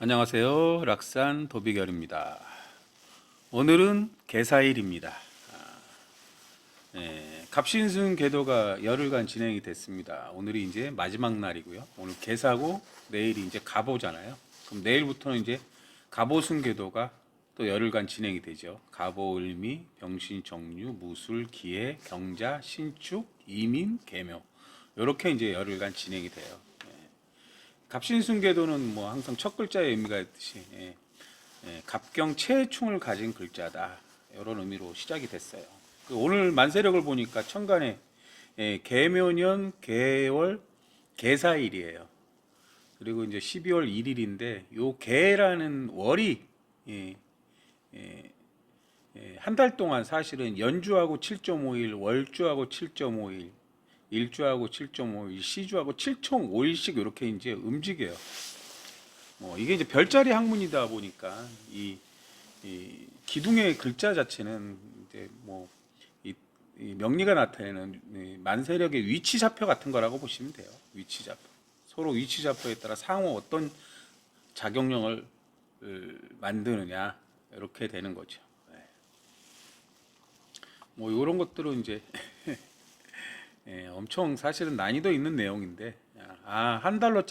안녕하세요. 락산 도비결입니다. 오늘은 개사일입니다. 갑신승 궤도가 열흘간 진행이 됐습니다. 오늘이 이제 마지막 날이고요. 오늘 개사고 내일이 이제 갑오잖아요. 그럼 내일부터는 이제 갑오승 궤도가 또 열흘간 진행이 되죠. 갑오, 을미, 병신, 정유, 무술, 기해, 경자, 신축, 이민, 계묘 이렇게 이제 열흘간 진행이 돼요. 갑신승계도는 뭐 항상 첫 글자의 의미가 있듯이 갑경 최충을 가진 글자다 이런 의미로 시작이 됐어요. 오늘 만세력을 보니까 천간에 계묘년 계월 계사일이에요. 그리고 이제 12월 1일인데 요 계라는 월이 한 달 동안 사실은 연주하고 7.5일, 월주하고 7.5일, 일주하고 7.5일, 시주하고 7.5일씩 이렇게 이제 움직여요. 이게 이제 별자리 학문이다 보니까 이 기둥의 글자 자체는 이제 이 명리가 나타내는 만세력의 위치좌표 같은 거라고 보시면 돼요. 위치좌표. 서로 위치좌표에 따라 상호 어떤 작용력을 만드느냐 이렇게 되는 거죠. 뭐 이런 것들은 이제 엄청 사실은 난이도 있는 내용인데 한 달로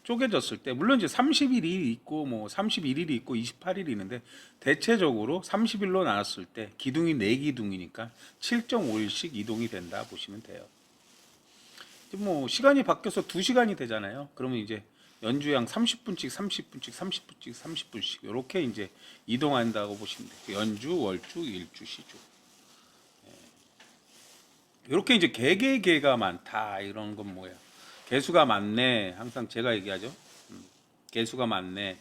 쪼개졌을 때 물론 이제 30일이 있고 뭐 31일이 있고 28일이 있는데 대체적으로 30일로 나눴을 때 기둥이 4기둥이니까 7.5일씩 이동이 된다 보시면 돼요. 뭐 시간이 바뀌어서 2시간이 되잖아요. 그러면 이제 연주양 30분씩 30분씩 30분씩 30분씩 이렇게 이제 이동한다고 보시면 돼요. 연주, 월주, 일주, 시주. 이렇게 이제 개개개가 많다 이런 건 뭐야? 개수가 많네. 항상 제가 얘기하죠. 개수가 많네.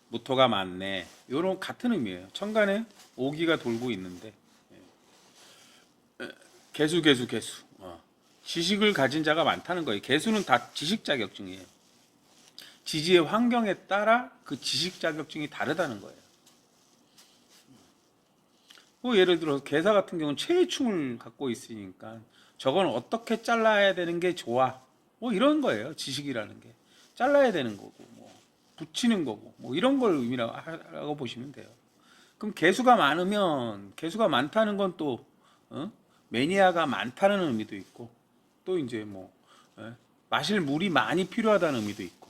무토가 많네. 이런 같은 의미예요. 천간에 오기가 돌고 있는데 개수. 지식을 가진 자가 많다는 거예요. 개수는 다 지식 자격증이에요. 지지의 환경에 따라 그 지식 자격증이 다르다는 거예요. 뭐 예를 들어 개사 같은 경우는 최충을 갖고 있으니까 저건 어떻게 잘라야 되는 게 좋아 뭐 이런 거예요. 지식이라는 게 잘라야 되는 거고 뭐 붙이는 거고 뭐 이런 걸 의미라고 보시면 돼요. 그럼 개수가 많다는 건 또 매니아가 많다는 의미도 있고 또 이제 마실 물이 많이 필요하다는 의미도 있고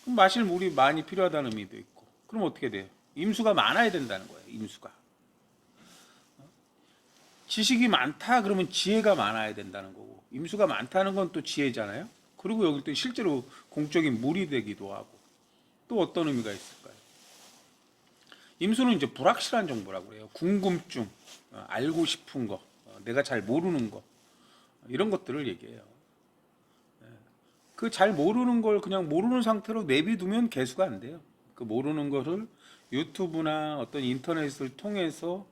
그럼 마실 물이 많이 필요하다는 의미도 있고 그럼 어떻게 돼요? 임수가 많아야 된다는 거예요. 임수가 지식이 많다 그러면 지혜가 많아야 된다는 거고 임수가 많다는 건 또 지혜잖아요. 그리고 여기 또 실제로 공적인 물이 되기도 하고 또 어떤 의미가 있을까요? 임수는 이제 불확실한 정보라고 그래요. 궁금증, 알고 싶은 거, 내가 잘 모르는 거 이런 것들을 얘기해요. 그 잘 모르는 걸 그냥 모르는 상태로 내비두면 개수가 안 돼요. 그 모르는 거를 유튜브나 어떤 인터넷을 통해서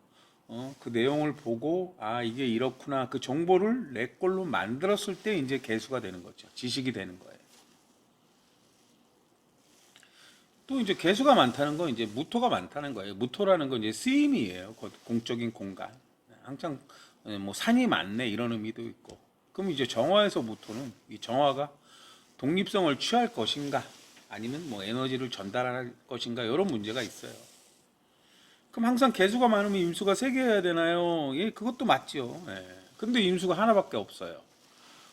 그 내용을 보고 이게 이렇구나 그 정보를 내 걸로 만들었을 때 이제 개수가 되는 거죠. 지식이 되는 거예요. 또 이제 개수가 많다는 건 이제 무토가 많다는 거예요. 무토라는 건 이제 쓰임이에요. 공적인 공간. 항상 뭐 산이 많네 이런 의미도 있고. 그럼 이제 정화에서 무토는 이 정화가 독립성을 취할 것인가 아니면 뭐 에너지를 전달할 것인가 이런 문제가 있어요. 그럼 항상 개수가 많으면 임수가 3개여야 되나요? 예, 그것도 맞죠. 예. 근데 임수가 하나밖에 없어요.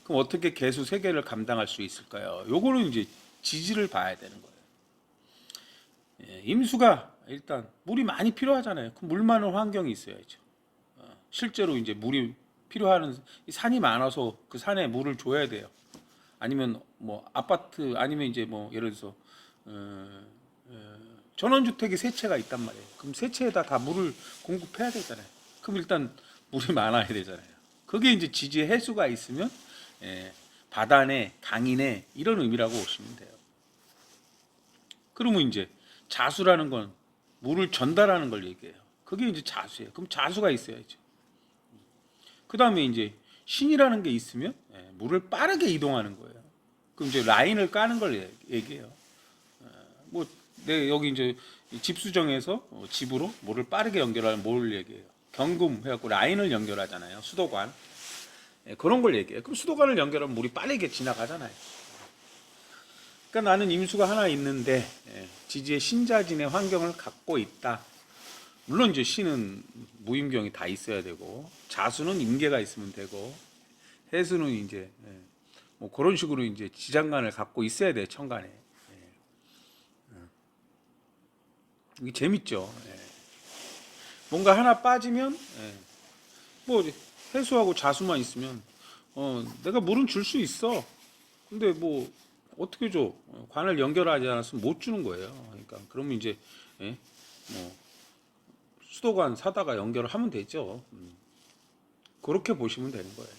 그럼 어떻게 개수 3개를 감당할 수 있을까요? 요거는 이제 지지를 봐야 되는 거예요. 예, 임수가 일단 물이 많이 필요하잖아요. 그럼 물 많은 환경이 있어야죠. 실제로 이제 물이 필요한 산이 많아서 그 산에 물을 줘야 돼요. 아니면 뭐 아파트 아니면 이제 뭐 예를 들어서 전원주택이 3채가 있단 말이에요. 그럼 3채에다 다 물을 공급해야 되잖아요. 그럼 일단 물이 많아야 되잖아요. 그게 이제 지지의 해수가 있으면 바다내, 강이내 이런 의미라고 보시면 돼요. 그러면 이제 자수라는 건 물을 전달하는 걸 얘기해요. 그게 이제 자수예요. 그럼 자수가 있어야죠. 그 다음에 이제 신이라는 게 있으면 물을 빠르게 이동하는 거예요. 그럼 이제 라인을 까는 걸 얘기해요. 뭐, 여기 이제 집수정에서 집으로 물을 빠르게 연결하는 뭘 얘기해요? 경금 해갖고 라인을 연결하잖아요. 수도관. 그런 걸 얘기해요. 그럼 수도관을 연결하면 물이 빠르게 지나가잖아요. 그러니까 나는 임수가 하나 있는데 지지의 신자진의 환경을 갖고 있다. 물론 이제 신은 무임경이 다 있어야 되고 자수는 임계가 있으면 되고 해수는 이제 뭐 그런 식으로 이제 지장간을 갖고 있어야 돼 천간에. 이게 재밌죠. 뭔가 하나 빠지면 뭐 해수하고 자수만 있으면 내가 물은 줄 수 있어. 근데 뭐 어떻게 줘? 관을 연결하지 않았으면 못 주는 거예요. 그러니까 그러면 이제 뭐 수도관 사다가 연결을 하면 되죠. 그렇게 보시면 되는 거예요.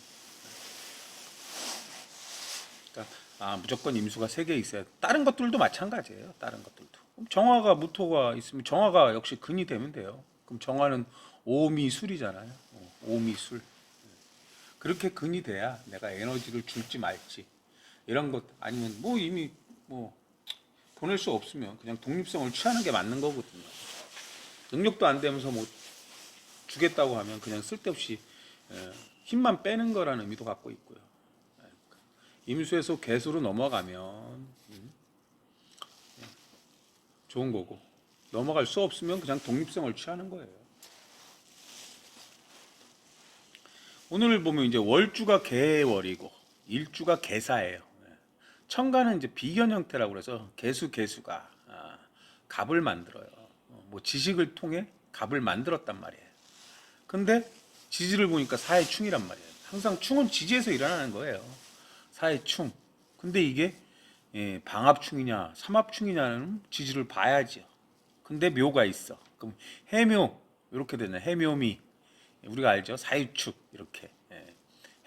그러니까 무조건 임수가 3개 있어야. 다른 것들도 마찬가지예요. 다른 것들도. 그럼 정화가 무토가 있으면 정화가 역시 근이 되면 돼요. 그럼 정화는 오미술이잖아요. 오미술. 그렇게 근이 돼야 내가 에너지를 줄지 말지. 이런 것 아니면 뭐 이미 뭐 보낼 수 없으면 그냥 독립성을 취하는 게 맞는 거거든요. 능력도 안 되면서 뭐 주겠다고 하면 그냥 쓸데없이 힘만 빼는 거라는 의미도 갖고 있고요. 임수에서 개수로 넘어가면 좋은 거고 넘어갈 수 없으면 그냥 독립성을 취하는 거예요. 오늘 보면 이제 월주가 개월이고 일주가 개사예요. 천간은 이제 비견 형태라고 그래서 개수가 갑을 만들어요. 뭐 지식을 통해 갑을 만들었단 말이에요. 근데 지지를 보니까 사해충이란 말이에요. 항상 충은 지지에서 일어나는 거예요. 사해충. 근데 이게 방합충이냐 삼합충이냐는 지지를 봐야죠. 근데 묘가 있어. 그럼 해묘 이렇게 되네. 해묘미. 우리가 알죠. 사유축 이렇게.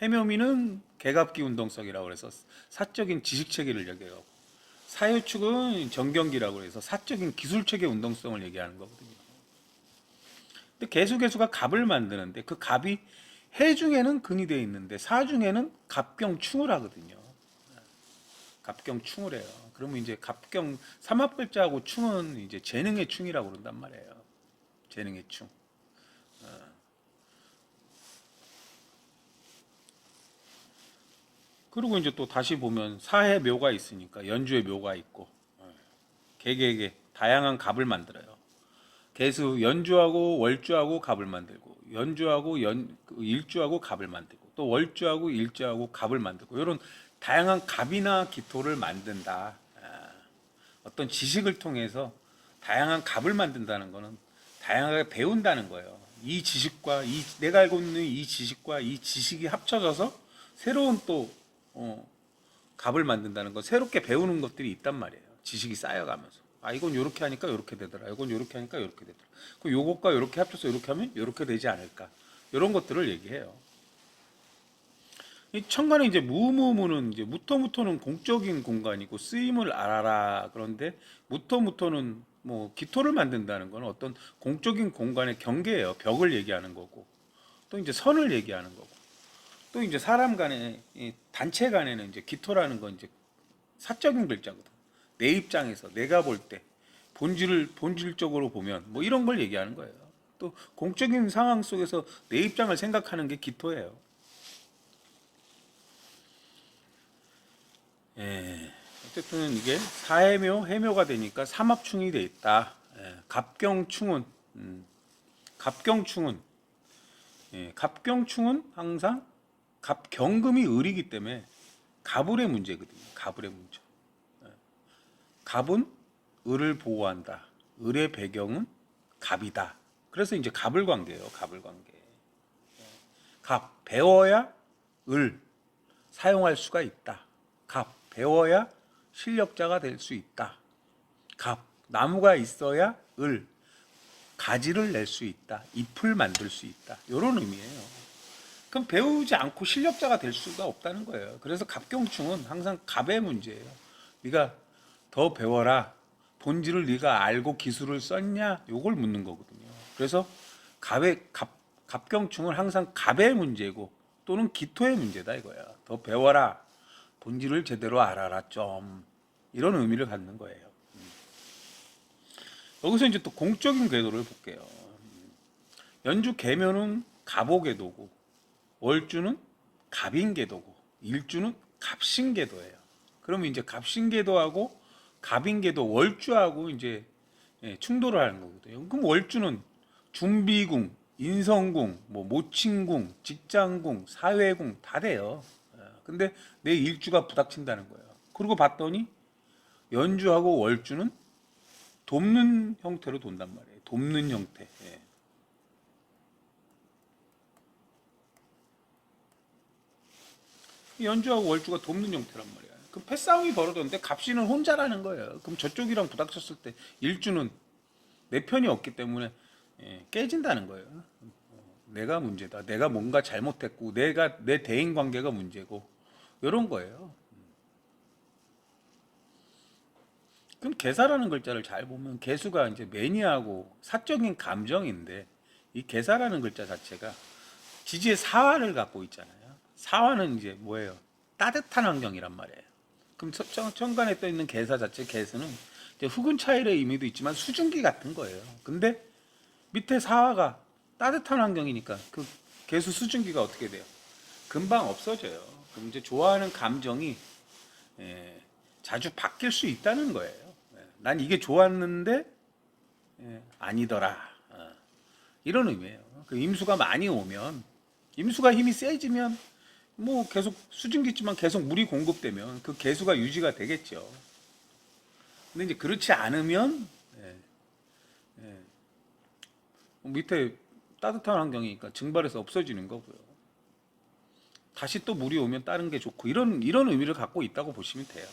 해묘미는 개갑기 운동성이라고 해서 사적인 지식 체계를 얘기하고 사유축은 정경기라고 해서 사적인 기술 체계 운동성을 얘기하는 거거든요. 근데 개수가 갑을 만드는데 그 갑이 해 중에는 근이 되어 있는데 사 중에는 갑경충을 하거든요. 갑경충을 해요. 그러면 이제 갑경 삼합글자하고 충은 이제 재능의 충이라고 그런단 말이에요. 재능의 충. 그리고 이제 또 다시 보면 사해 묘가 있으니까 연주의 묘가 있고 개개개 다양한 갑을 만들어요. 개수 연주하고 월주하고 갑을 만들고 연주하고 일주하고 갑을 만들고 또 월주하고 일주하고 갑을 만들고 이런 다양한 갑이나 기토를 만든다. 어떤 지식을 통해서 다양한 갑을 만든다는 거는 다양하게 배운다는 거예요. 이 지식과 내가 알고 있는 이 지식과 이 지식이 합쳐져서 새로운 또 갑을 만든다는 거 새롭게 배우는 것들이 있단 말이에요. 지식이 쌓여가면서 이건 이렇게 하니까 이렇게 되더라. 이건 이렇게 하니까 이렇게 되더라. 그 요것과 이렇게 합쳐서 이렇게 하면 이렇게 되지 않을까. 이런 것들을 얘기해요. 이 천간에 이제 무무무는 이제 무토무토는 공적인 공간이고 쓰임을 알아라. 그런데 무토무토는 뭐 기토를 만든다는 건 어떤 공적인 공간의 경계예요. 벽을 얘기하는 거고 또 이제 선을 얘기하는 거고 또 이제 사람 간에 단체 간에는 이제 기토라는 건 이제 사적인 글자거든. 내 입장에서 내가 볼 때 본질적으로 보면 뭐 이런 걸 얘기하는 거예요. 또 공적인 상황 속에서 내 입장을 생각하는 게 기토예요. 어쨌든 이게 사해묘, 해묘가 되니까 삼합충이 돼 있다. 갑경충은 갑경충은 갑경충은 항상 갑경금이 을이기 때문에 갑을의 문제거든요. 갑을의 문제. 갑은 을을 보호한다. 을의 배경은 갑이다. 그래서 이제 갑을 관계예요. 갑을 관계. 갑 배워야 을 사용할 수가 있다. 갑 배워야 실력자가 될 수 있다. 갑 나무가 있어야 을 가지를 낼 수 있다. 잎을 만들 수 있다. 이런 의미예요. 그럼 배우지 않고 실력자가 될 수가 없다는 거예요. 그래서 갑경충은 항상 갑의 문제예요. 네가 더 배워라. 본질을 네가 알고 기술을 썼냐? 요걸 묻는 거거든요. 그래서 갑경충은 항상 갑의 문제고 또는 기토의 문제다 이거야. 더 배워라. 본질을 제대로 알아라 좀. 이런 의미를 갖는 거예요. 여기서 이제 또 공적인 궤도를 볼게요. 연주 계묘는 갑오궤도고 월주는 갑인궤도고 일주는 갑신궤도예요. 그러면 이제 갑신계도하고 갑인계도 월주하고 이제 충돌을 하는 거거든요. 그럼 월주는 준비궁, 인성궁, 뭐 모친궁, 직장궁, 사회궁 다 돼요. 근데 내 일주가 부닥친다는 거예요. 그리고 봤더니 연주하고 월주는 돕는 형태로 돈단 말이에요. 돕는 형태. 연주하고 월주가 돕는 형태란 말이야. 그 패싸움이 벌어졌는데 갑신은 혼자라는 거예요. 그럼 저쪽이랑 부닥쳤을 때 일주는 내 편이 없기 때문에 깨진다는 거예요. 내가 문제다. 내가 뭔가 잘못했고 내가 내 대인 관계가 문제고 이런 거예요. 그럼 개사라는 글자를 잘 보면 개수가 이제 매니아고 사적인 감정인데 이 개사라는 글자 자체가 지지의 사화를 갖고 있잖아요. 사화는 이제 뭐예요? 따뜻한 환경이란 말이에요. 그럼 천간에 떠 있는 개사 자체 개수는 이제 흑운 차일의 의미도 있지만 수증기 같은 거예요. 근데 밑에 사화가 따뜻한 환경이니까 그 개수 수증기가 어떻게 돼요? 금방 없어져요. 그럼 이제 좋아하는 감정이 자주 바뀔 수 있다는 거예요. 난 이게 좋았는데 아니더라. 이런 의미예요. 그 임수가 많이 오면 임수가 힘이 세지면 뭐 계속 수증기지만 계속 물이 공급되면 그 개수가 유지가 되겠죠. 근데 이제 그렇지 않으면 밑에 따뜻한 환경이니까 증발해서 없어지는 거고요. 다시 또 물이 오면 다른 게 좋고 이런 의미를 갖고 있다고 보시면 돼요.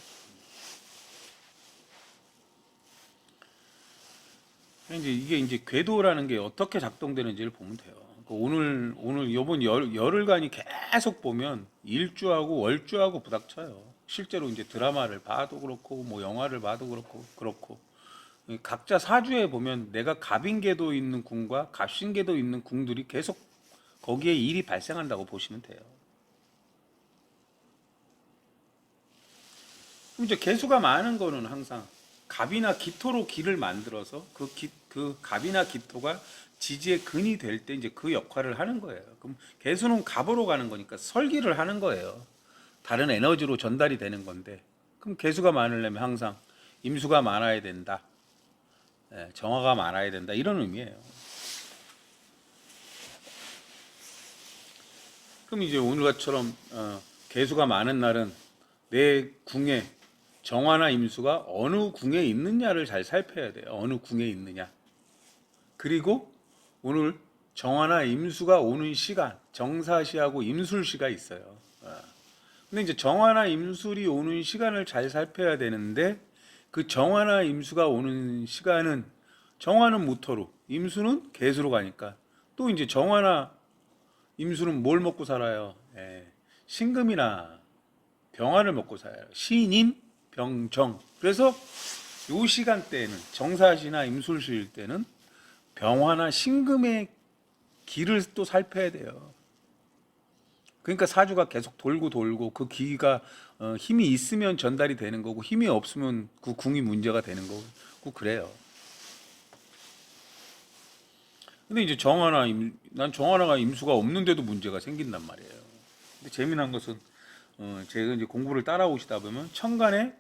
이게 이제 궤도라는 게 어떻게 작동되는지를 보면 돼요. 그러니까 오늘 이번 열흘간이 계속 보면 일주하고 월주하고 부닥쳐요. 실제로 이제 드라마를 봐도 그렇고 뭐 영화를 봐도 그렇고 각자 사주에 보면 내가 갑인계도 있는 궁과 갑신계도 있는 궁들이 계속 거기에 일이 발생한다고 보시면 돼요. 그럼 이제 개수가 많은 거는 항상 갑이나 기토로 기를 만들어서 그 갑이나 기토가 지지의 근이 될 때 이제 그 역할을 하는 거예요. 그럼 개수는 갑으로 가는 거니까 설기를 하는 거예요. 다른 에너지로 전달이 되는 건데. 그럼 개수가 많으려면 항상 임수가 많아야 된다. 정화가 많아야 된다. 이런 의미예요. 그럼 이제 오늘같처럼 개수가 많은 날은 내 궁에 정화나 임수가 어느 궁에 있느냐를 잘 살펴야 돼요. 어느 궁에 있느냐. 그리고 오늘 정화나 임수가 오는 시간, 정사시하고 임술시가 있어요. 근데 이제 정화나 임술이 오는 시간을 잘 살펴야 되는데 그 정화나 임수가 오는 시간은 정화는 무토로, 임수는 개수로 가니까 또 이제 정화나 임수는 뭘 먹고 살아요? 신금이나 병화를 먹고 살아요. 신임, 병정. 그래서 요 시간대에는 정사시나 임술시일 때는 병화나 신금의 기를 또 살펴야 돼요. 그러니까 사주가 계속 돌고 그 기가 힘이 있으면 전달이 되는 거고 힘이 없으면 그 궁이 문제가 되는 거고 그래요. 근데 이제 난 정화나 임수가 없는데도 문제가 생긴단 말이에요. 근데 재미난 것은 제가 이제 공부를 따라오시다 보면 천간에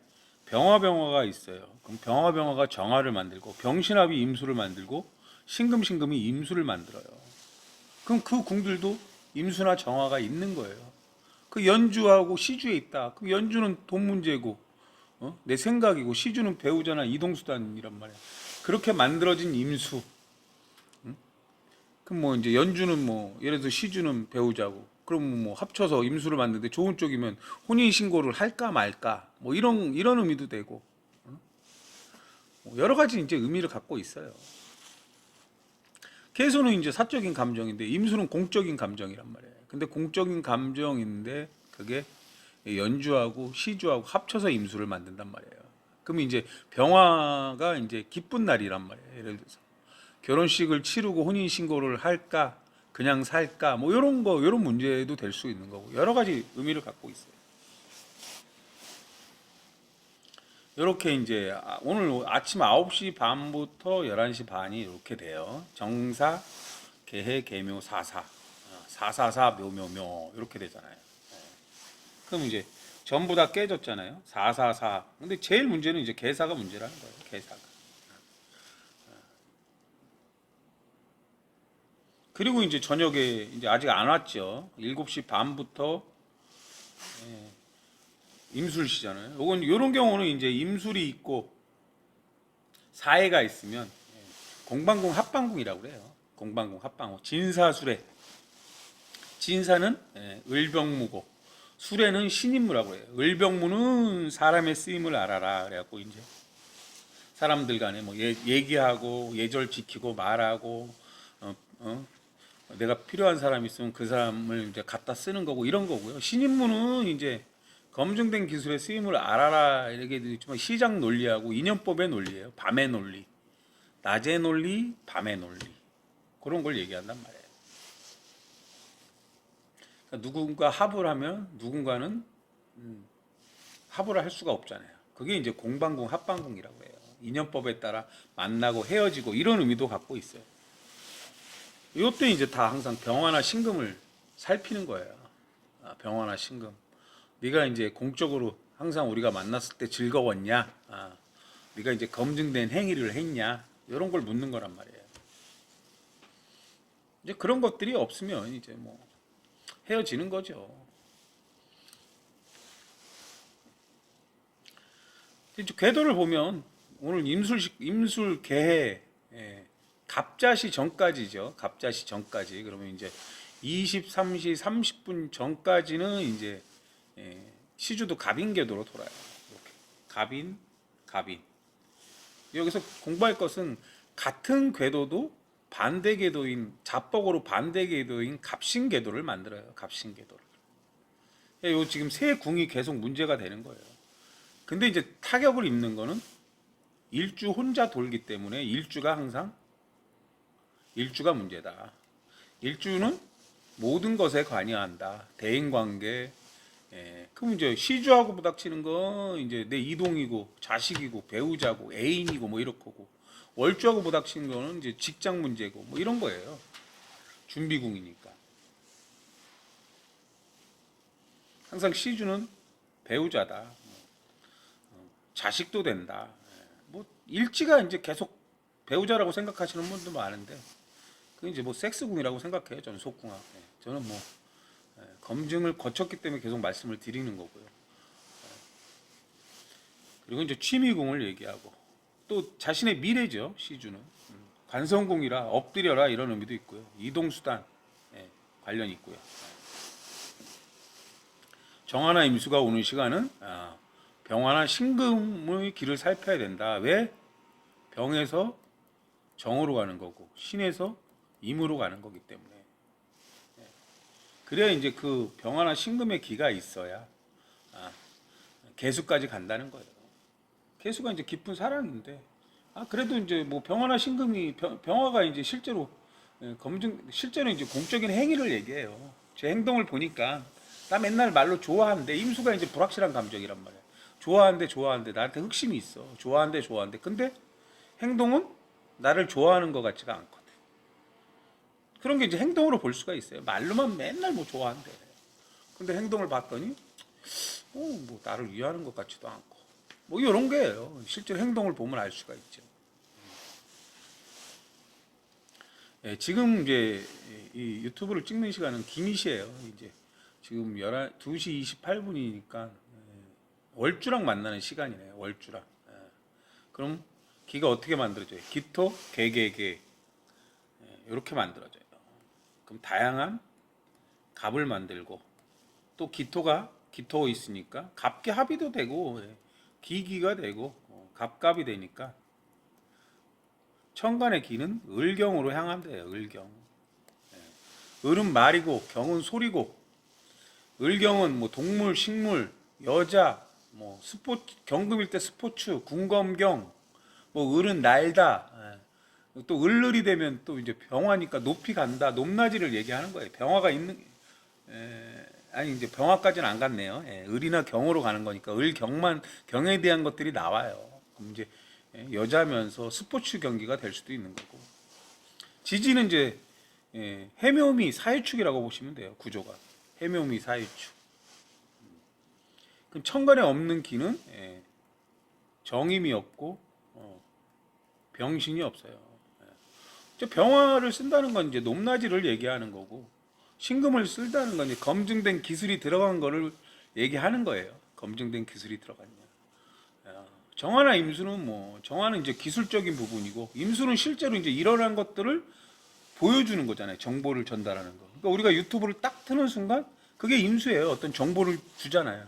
병화가 있어요. 그럼 병화가 정화를 만들고 병신합이 임수를 만들고 신금이 임수를 만들어요. 그럼 그 궁들도 임수나 정화가 있는 거예요. 그 연주하고 시주에 있다. 그 연주는 돈 문제고 내 생각이고 시주는 배우자나 이동수단이란 말이야. 그렇게 만들어진 임수. 그럼 뭐 이제 연주는 뭐 예를 들어 시주는 배우자고 그럼 뭐 합쳐서 임수를 만드는데 좋은 쪽이면 혼인 신고를 할까 말까 뭐 이런 의미도 되고 뭐 여러 가지 이제 의미를 갖고 있어요. 개수는 이제 사적인 감정인데 임수는 공적인 감정이란 말이에요. 근데 공적인 감정인데 그게 연주하고 시주하고 합쳐서 임수를 만든단 말이에요. 그러면 이제 병화가 이제 기쁜 날이란 말이에요. 예를 들어서 결혼식을 치르고 혼인 신고를 할까 그냥 살까 뭐 이런 문제도 될 수 있는 거고 여러 가지 의미를 갖고 있어요. 이렇게 이제 오늘 아침 9시 반부터 11시 반이 이렇게 돼요. 정사, 개해, 개묘, 사사, 사사사, 묘묘묘 이렇게 되잖아요. 그럼 이제 전부 다 깨졌잖아요. 444. 근데 제일 문제는 이제 개사가 문제라는 거예요. 개사가. 그리고 이제 저녁에 이제 아직 안 왔죠. 7시 반부터 임술시잖아요. 요건 요런 경우는 이제 임술이 있고 사해가 있으면 공방궁 합방궁이라고 그래요. 공방궁 합방궁. 진사술에 진사는 을병무고 수레는 신임무라고 해요. 을병무는 사람의 쓰임을 알아라. 그래갖고 이제 사람들 간에 뭐 얘기하고 예절 지키고 말하고 어, 내가 필요한 사람 있으면 그 사람을 이제 갖다 쓰는 거고 이런 거고요. 신임무는 이제 검증된 기술의 쓰임을 알아라 이렇게 되어 있지만 시장 논리하고 인연법의 논리예요. 밤의 논리, 낮의 논리, 밤의 논리 그런 걸 얘기한단 말이에요. 그러니까 누군가 합을 하면 누군가는 합을 할 수가 없잖아요. 그게 이제 공방궁, 합방궁이라고 해요. 인연법에 따라 만나고 헤어지고 이런 의미도 갖고 있어요. 이것도 이제 다 항상 병화나 신금을 살피는 거예요. 병화나 신금. 네가 이제 공적으로 항상 우리가 만났을 때 즐거웠냐? 네가 이제 검증된 행위를 했냐? 이런 걸 묻는 거란 말이에요. 이제 그런 것들이 없으면 이제 뭐 헤어지는 거죠. 이제 궤도를 보면 오늘 임술 개해 갑자시 전까지죠. 갑자시 전까지. 그러면 이제 23시 30분 전까지는 이제 시주도 갑인 궤도로 돌아요. 이렇게 갑인, 갑인. 여기서 공부할 것은 같은 궤도도 반대 궤도인 자뻑으로 반대 궤도인 갑신 궤도를 만들어요. 갑신 궤도를. 요 지금 세 궁이 계속 문제가 되는 거예요. 근데 이제 타격을 입는 거는 일주 혼자 돌기 때문에 일주가 항상 일주가 문제다. 일주는 모든 것에 관여한다. 대인관계. 그럼 이제 시주하고 부닥치는 건 이제 내 이동이고 자식이고 배우자고 애인이고 뭐 이럴 거고 월주하고 부닥치는 거는 이제 직장 문제고 뭐 이런 거예요. 준비궁이니까. 항상 시주는 배우자다. 자식도 된다. 뭐 일지가 이제 계속 배우자라고 생각하시는 분도 많은데 그 이제 뭐 섹스궁이라고 생각해요. 저는 속궁합. 저는 뭐 검증을 거쳤기 때문에 계속 말씀을 드리는 거고요. 그리고 이제 취미궁을 얘기하고 또 자신의 미래죠. 시주는 관성궁이라 엎드려라 이런 의미도 있고요. 이동수단 관련이 있고요. 정화나 임수가 오는 시간은 병화나 신금의 길을 살펴야 된다. 왜? 병에서 정으로 가는 거고 신에서 임으로 가는 거기 때문에. 그래야 이제 그 병화나 신금의 기가 있어야 개수까지 간다는 거예요. 개수가 이제 깊은 사랑인데 그래도 이제 뭐 병화나 신금이 병화가 이제 실제로 실제로 이제 공적인 행위를 얘기해요. 제 행동을 보니까 나 맨날 말로 좋아하는데 임수가 이제 불확실한 감정이란 말이야. 좋아하는데 나한테 흑심이 있어. 좋아하는데 근데 행동은 나를 좋아하는 것 같지가 않거든. 그런 게 이제 행동으로 볼 수가 있어요. 말로만 맨날 뭐 좋아한대. 근데 행동을 봤더니 뭐 나를 위하는 것 같지도 않고 뭐 이런 게예요. 실제 행동을 보면 알 수가 있죠. 지금 이제 이 유튜브를 찍는 시간은 기미시예요. 이제 지금 2시 28분이니까 월주랑 만나는 시간이네요. 월주랑. 그럼 기가 어떻게 만들어져요? 기토, 개개개 이렇게 만들어져요. 그럼 다양한 갑을 만들고 또 기토가 기토 있으니까 갑기 합의도 되고 기기가 되고 갑갑이 되니까 천간의 기는 을경으로 향한대요. 을경. 을은 말이고 경은 소리고 을경은 뭐 동물, 식물, 여자, 뭐 스포츠 경금일 때 스포츠, 궁검경, 뭐 을은 날다. 또 을을이 되면 또 이제 병화니까 높이 간다, 높낮이를 얘기하는 거예요. 병화가 있는 아니 이제 병화까지는 안 갔네요. 을이나 경으로 가는 거니까 을경만 경에 대한 것들이 나와요. 그럼 이제 여자면서 스포츠 경기가 될 수도 있는 거고. 지지는 이제 해묘미 사유축이라고 보시면 돼요. 구조가 해묘미 사유축. 그럼 천간에 없는 기는 정임이 없고 병신이 없어요. 병화를 쓴다는 건 이제 높낮이를 얘기하는 거고, 신금을 쓴다는 건 이제 검증된 기술이 들어간 거를 얘기하는 거예요. 검증된 기술이 들어갔냐. 정화나 임수는 정화는 이제 기술적인 부분이고, 임수는 실제로 이제 일어난 것들을 보여주는 거잖아요. 정보를 전달하는 거. 그러니까 우리가 유튜브를 딱 트는 순간 그게 임수예요. 어떤 정보를 주잖아요.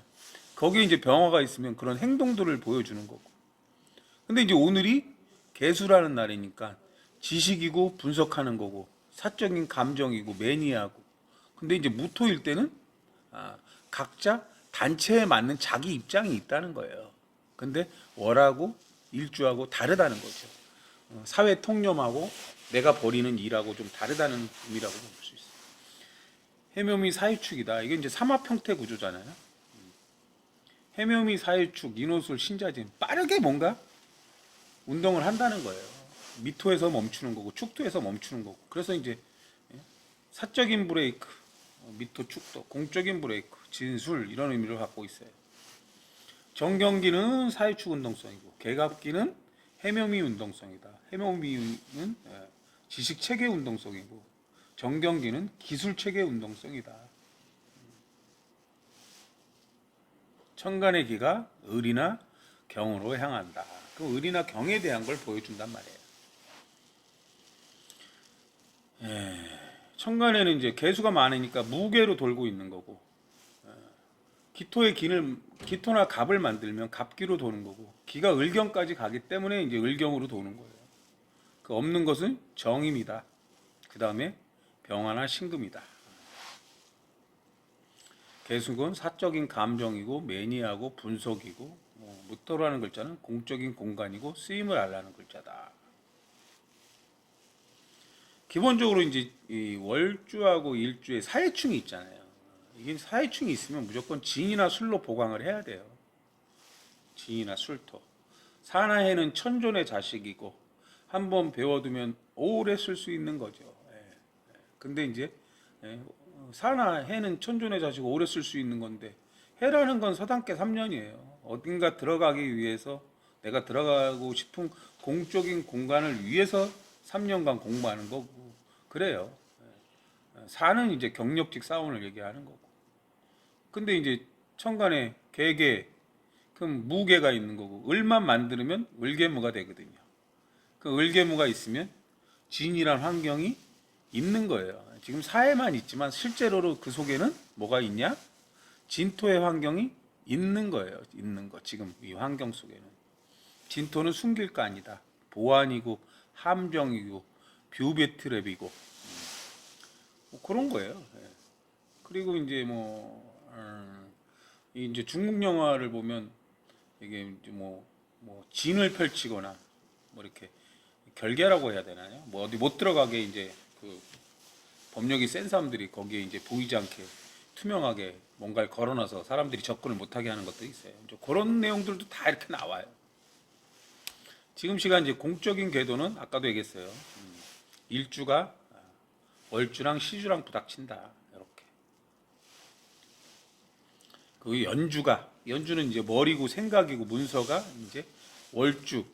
거기에 이제 병화가 있으면 그런 행동들을 보여주는 거고. 근데 이제 오늘이 개수라는 날이니까 지식이고 분석하는 거고, 사적인 감정이고 매니아고. 근데 이제 무토일 때는 각자 단체에 맞는 자기 입장이 있다는 거예요. 근데 월하고 일주하고 다르다는 거죠. 사회 통념하고 내가 벌이는 일하고 좀 다르다는 의미라고 볼 수 있어요. 해묘미 사유축이다. 이게 이제 삼합형태 구조잖아요. 해묘미 사유축, 인호술, 신자진. 빠르게 뭔가 운동을 한다는 거예요. 미토에서 멈추는 거고 축토에서 멈추는 거고. 그래서 이제 사적인 브레이크, 미토 축도, 공적인 브레이크, 진술 이런 의미를 갖고 있어요. 정경기는 사유축 운동성이고, 개갑기는 해묘미 운동성이다. 해묘미는 지식 체계 운동성이고, 정경기는 기술 체계 운동성이다. 천간의 기가 을이나 경으로 향한다. 그 을이나 경에 대한 걸 보여준단 말이에요. 천간에는 이제 개수가 많으니까 무게로 돌고 있는 거고, 기토나 갑을 만들면 갑기로 도는 거고, 기가 을경까지 가기 때문에 이제 을경으로 도는 거예요. 그 없는 것은 정임이다. 그 다음에 병화나 신금이다. 개수는 사적인 감정이고 매니아고 분석이고, 무토라는 글자는 공적인 공간이고 쓰임을 알라는 글자다. 기본적으로 이제 이 월주하고 일주에 사해충이 있잖아요. 이게 사해충이 있으면 무조건 진이나 술로 보강을 해야 돼요. 진이나 술토. 사나해는 천존의 자식이고 한번 배워두면 오래 쓸 수 있는 거죠. 근데 이제 사나해는 천존의 자식 오래 쓸 수 있는 건데, 해라는 건 서당계 3년이에요. 어딘가 들어가기 위해서, 내가 들어가고 싶은 공적인 공간을 위해서 3년간 공부하는 거고 그래요. 사는 이제 경력직 사원을 얘기하는 거고. 근데 이제 천간에 개개, 그럼 무개가 있는 거고, 을만 만들면 을개무가 되거든요. 그 을개무가 있으면 진이란 환경이 있는 거예요. 지금 사회만 있지만 실제로는 그 속에는 뭐가 있냐? 진토의 환경이 있는 거예요. 있는 거. 지금 이 환경 속에는. 진토는 숨길 거 아니다. 보안이고 함정이고 뷰베트랩이고 그런 거예요. 그리고 이제 이제 중국 영화를 보면 이게 이제 진을 펼치거나 이렇게 결계라고 해야 되나요? 어디 못 들어가게 이제 그 법력이 센 사람들이 거기에 이제 보이지 않게 투명하게 뭔가를 걸어놔서 사람들이 접근을 못하게 하는 것도 있어요. 이제 그런 내용들도 다 이렇게 나와요. 지금 시간 이제 공적인 궤도는 아까도 얘기했어요. 일주가 월주랑 시주랑 부닥친다. 이렇게. 그 연주는 이제 머리고 생각이고 문서가 이제 월주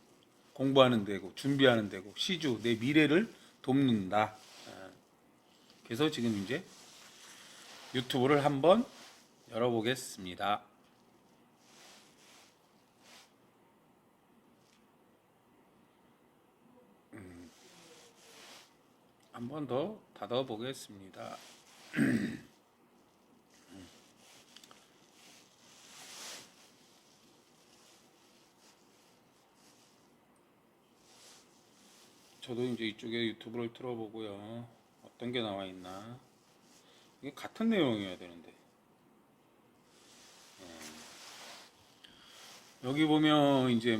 공부하는 데고 준비하는 데고, 시주 내 미래를 돕는다. 그래서 지금 이제 유튜브를 한번 열어보겠습니다. 한번 더 닫아보겠습니다. 저도 이제 이쪽에 유튜브를 틀어보고요. 어떤 게 나와 있나. 이게 같은 내용이어야 되는데. 여기 보면 이제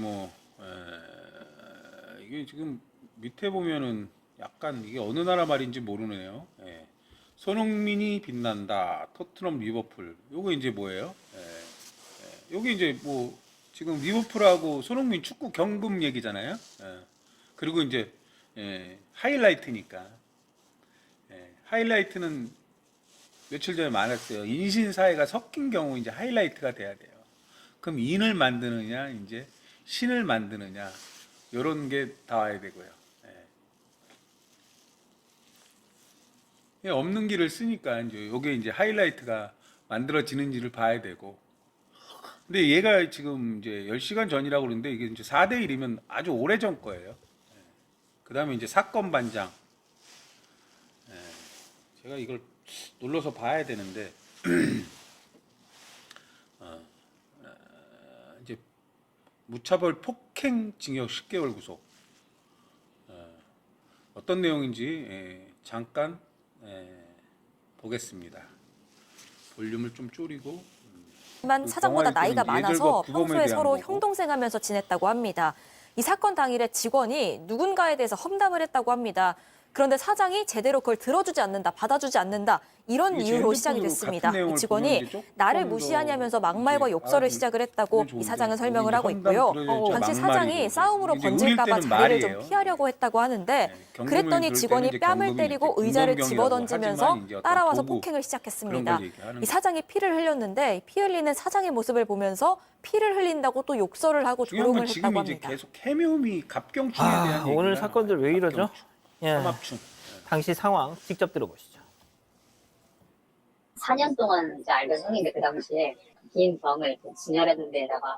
이게 지금 밑에 보면은 약간 이게 어느 나라 말인지 모르네요. 손흥민이 빛난다. 토트넘 리버풀. 요거 이제 뭐예요? 요게 이제 지금 리버풀하고 손흥민 축구 경금 얘기잖아요. 그리고 이제 하이라이트니까. 하이라이트는 며칠 전에 말했어요. 인신사회가 섞인 경우 이제 하이라이트가 돼야 돼요. 그럼 인을 만드느냐, 이제 신을 만드느냐, 요런 게 다 와야 되고요. 예. 없는 길을 쓰니까 이제 요게 이제 하이라이트가 만들어지는지를 봐야 되고. 근데 얘가 지금 이제 10시간 전이라고 그러는데 이게 이제 4대 1이면 아주 오래전 거예요. 그다음에 이제 사건 반장. 제가 이걸 눌러서 봐야 되는데 이제 무차별 폭행 징역 10개월 구속. 어떤 내용인지 잠깐 보겠습니다. 볼륨을 좀 줄이고. 하지만 사장보다 나이가 많아서 평소에 서로 거고. 형동생하면서 지냈다고 합니다. 이 사건 당일에 직원이 누군가에 대해서 험담을 했다고 합니다. 그런데 사장이 제대로 그걸 들어주지 않는다, 받아주지 않는다 이런 이유로 시작이 됐습니다. 이 직원이 나를 무시하냐면서 막말과 욕설을 시작을 했다고 이 사장은 설명을 하고 있고요. 당시 사장이 싸움으로 번질까 봐 자리를 좀 피하려고 했다고 하는데 그랬더니 직원이 뺨을 때리고 의자를 집어던지면서 따라와서 폭행을 시작했습니다. 이 사장이 피를 흘렸는데 피 흘리는 사장의 모습을 보면서 피를 흘린다고 또 욕설을 하고 조롱을 했다고 합니다. 계속 해묘미 갑경충에 대한 얘기가 오늘 사건들 왜 이러죠? 예, 삼합충. 당시 상황 직접 들어보시죠. 4년 동안 이제 알던 형인데 그 당시에 긴 병을 진열했는 데다가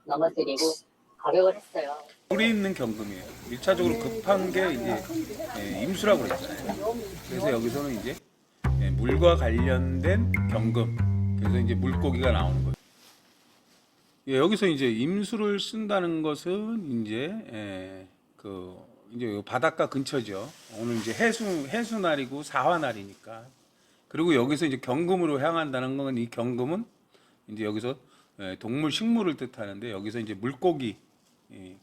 넘어뜨리고 가격을 했어요. 물이 있는 경금이에요. 1차적으로 급한 게 이제 임수라고 그랬잖아요. 그래서 여기서는 이제 물과 관련된 경금. 그래서 이제 물고기가 나오는 거예요. 여기서 이제 임수를 쓴다는 것은 이제 이제 바닷가 근처죠. 오늘 이제 해수 날이고 사화 날이니까. 그리고 여기서 이제 경금으로 향한다는 건 이 경금은 이제 여기서 동물 식물을 뜻하는데 여기서 이제 물고기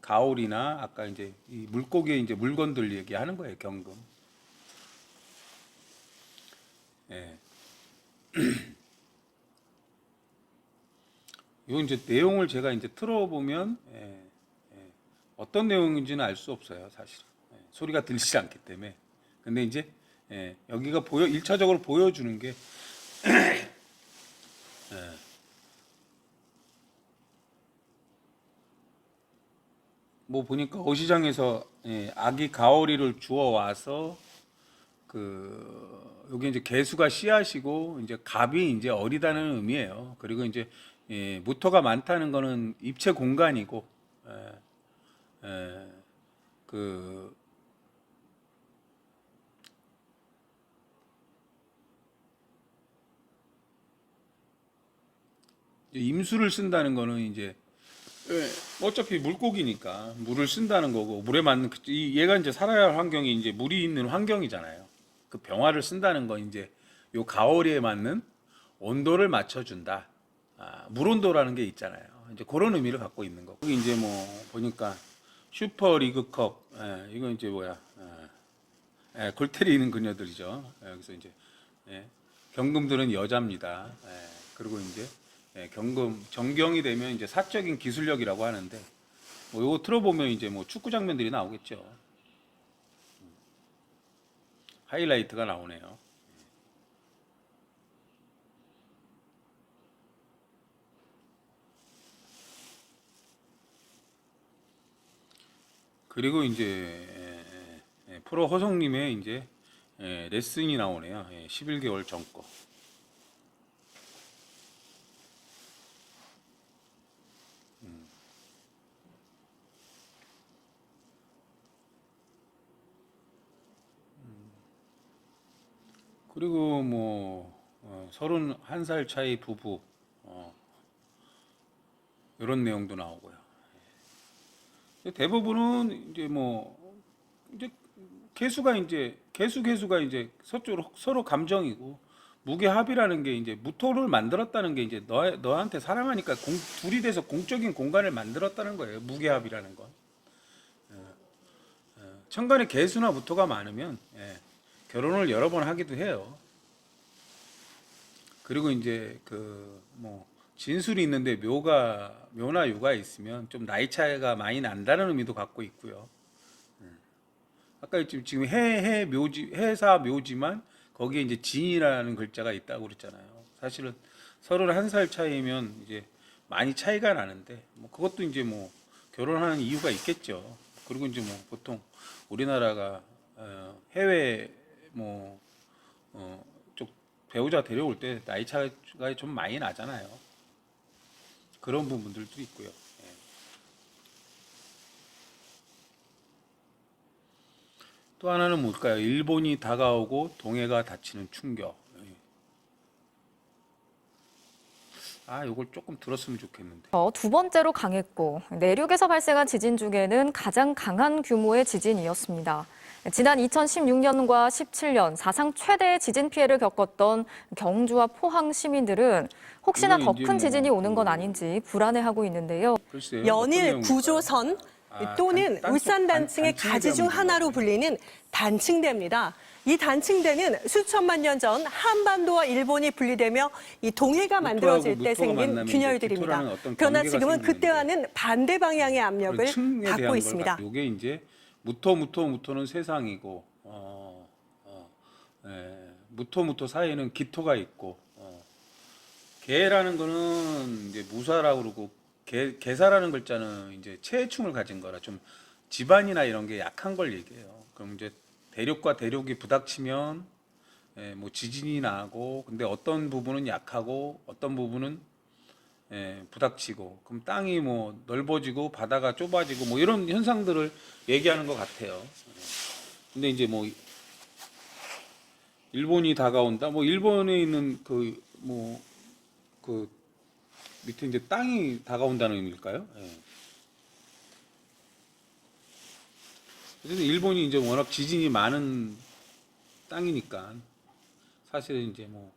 가오리나 아까 이제 이 물고기의 이제 물건들 얘기하는 거예요. 경금. 예. 요 이제 내용을 제가 이제 틀어보면 어떤 내용인지는 알 수 없어요, 사실은. 소리가 들리지 않기 때문에. 근데 이제 여기가 1차적으로 보여주는 게 뭐 보니까 어시장에서 아기 가오리를 주워 와서 여기 이제 개수가 씨앗이고 이제 갑이 이제 어리다는 의미예요. 그리고 이제 무토가 많다는 거는 입체 공간이고 임수를 쓴다는 거는 이제 어차피 물고기니까 물을 쓴다는 거고 물에 맞는 얘가 이제 살아야 할 환경이 이제 물이 있는 환경이잖아요. 그 병화를 쓴다는 건 이제 요 가오리에 맞는 온도를 맞춰준다. 물 온도라는 게 있잖아요. 이제 그런 의미를 갖고 있는 거고 이제 뭐 보니까 슈퍼 리그컵 이건 이제 뭐야? 골 때리는 그녀들이죠. 여기서 이제 경금들은 여자입니다. 그리고 이제 경금 정경이 되면 이제 사적인 기술력이라고 하는데 뭐 요거 틀어보면 이제 뭐 축구 장면들이 나오겠죠. 하이라이트가 나오네요. 그리고 이제 프로 허성님의 이제 레슨이 나오네요. 11개월 전 거. 그리고 뭐 31살 차이 부부 이런 내용도 나오고요. 대부분은 이제 뭐 이제 개수가 이제 서로 감정이고 무게합이라는 게 이제 무토를 만들었다는 게 이제 너한테 사랑하니까 둘이 돼서 공적인 공간을 만들었다는 거예요. 무게합이라는 건. 천간에 개수나 무토가 많으면 결혼을 여러 번 하기도 해요. 그리고 이제 뭐 진술이 있는데 묘나 유가 있으면 좀 나이 차이가 많이 난다는 의미도 갖고 있고요. 아까 지금 해사 묘지만 거기에 이제 진이라는 글자가 있다고 그랬잖아요. 사실은 31살 차이면 이제 많이 차이가 나는데 뭐 그것도 이제 뭐 결혼하는 이유가 있겠죠. 그리고 이제 뭐 보통 우리나라가 해외 뭐 쪽 배우자 데려올 때 나이 차가 좀 많이 나잖아요. 그런 부분들도 있고요. 예. 또 하나는 뭘까요? 일본이 다가오고 동해가 닫히는 충격. 예. 이걸 조금 들었으면 좋겠는데. 두 번째로 강했고 내륙에서 발생한 지진 중에는 가장 강한 규모의 지진이었습니다. 지난 2016년과 17년 사상 최대의 지진 피해를 겪었던 경주와 포항 시민들은 혹시나 더 큰 지진이 오는 건 아닌지 불안해하고 있는데요. 글쎄요, 연일 구조선 또는 단- 울산 단층의 단층에 가지 중 대한 하나로 문제가 불리는 단층대입니다. 이 단층대는 수천만 년 전 한반도와 일본이 분리되며 이 동해가 만들어질 때 무토가 생긴 만나면 이제 균열들입니다. 기토라는 어떤 그러나 경계가 지금은 생기는데 그때와는 반대 방향의 압력을 층에 대한 받고 걸 있습니다. 이게 이제 무토는 세상이고 무토 사이에는 기토가 있고 개라는 거는 이제 무사라고 그러고 개사라는 글자는 이제 체해충을 가진 거라 좀 집안이나 이런 게 약한 걸 얘기해요. 그럼 이제 대륙과 대륙이 부닥치면 뭐 지진이 나고 근데 어떤 부분은 약하고 어떤 부분은 부닥치고 그럼 땅이 뭐 넓어지고 바다가 좁아지고 뭐 이런 현상들을 얘기하는 것 같아요. 근데 이제 뭐 일본이 다가온다. 뭐 일본에 있는 그 밑에 이제 땅이 다가온다는 의미일까요? 예. 어쨌든 일본이 이제 워낙 지진이 많은 땅이니까 사실은 이제 뭐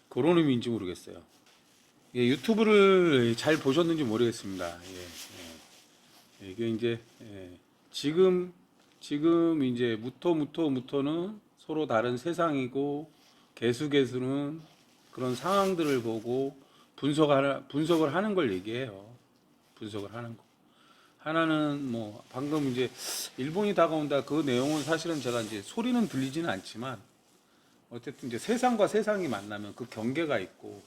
그런 의미인지 모르겠어요. 예, 유튜브를 잘 보셨는지 모르겠습니다. 예. 이게 이제 지금 이제 무토는 서로 다른 세상이고 개수는 그런 상황들을 보고 분석을 하는 걸 얘기해요. 분석을 하는 거. 하나는 뭐 방금 이제 일본이 다가온다 그 내용은 사실은 제가 이제 소리는 들리지는 않지만 어쨌든 이제 세상과 세상이 만나면 그 경계가 있고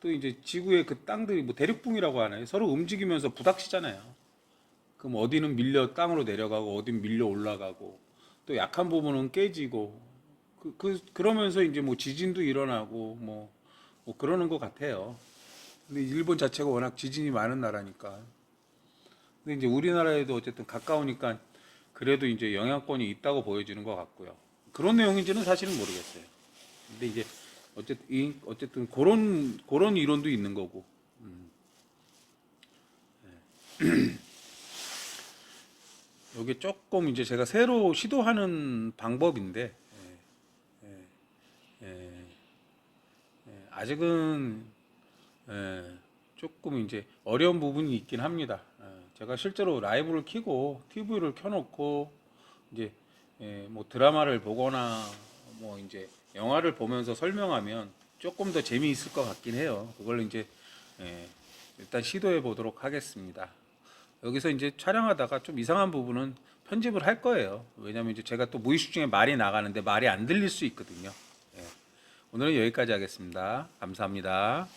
또 이제 지구의 그 땅들이 뭐 대륙붕이라고 하나요? 서로 움직이면서 부닥치잖아요. 그럼 어디는 밀려 땅으로 내려가고 어디는 밀려 올라가고 또 약한 부분은 깨지고 그러면서 이제 뭐 지진도 일어나고 뭐 그러는 것 같아요. 근데 일본 자체가 워낙 지진이 많은 나라니까. 근데 이제 우리나라에도 어쨌든 가까우니까 그래도 이제 영향권이 있다고 보여지는 것 같고요. 그런 내용인지는 사실은 모르겠어요. 근데 이제 어쨌든 그런 이론도 있는 거고. 이게 조금 이제 제가 새로 시도하는 방법인데 아직은 조금 이제 어려운 부분이 있긴 합니다. 제가 실제로 라이브를 켜고 TV를 켜놓고 이제 뭐 드라마를 보거나 뭐 이제 영화를 보면서 설명하면 조금 더 재미있을 것 같긴 해요. 그걸 이제 일단 시도해 보도록 하겠습니다. 여기서 이제 촬영하다가 좀 이상한 부분은 편집을 할 거예요. 왜냐면 이제 제가 또 무의식 중에 말이 나가는데 말이 안 들릴 수 있거든요. 오늘은 여기까지 하겠습니다. 감사합니다.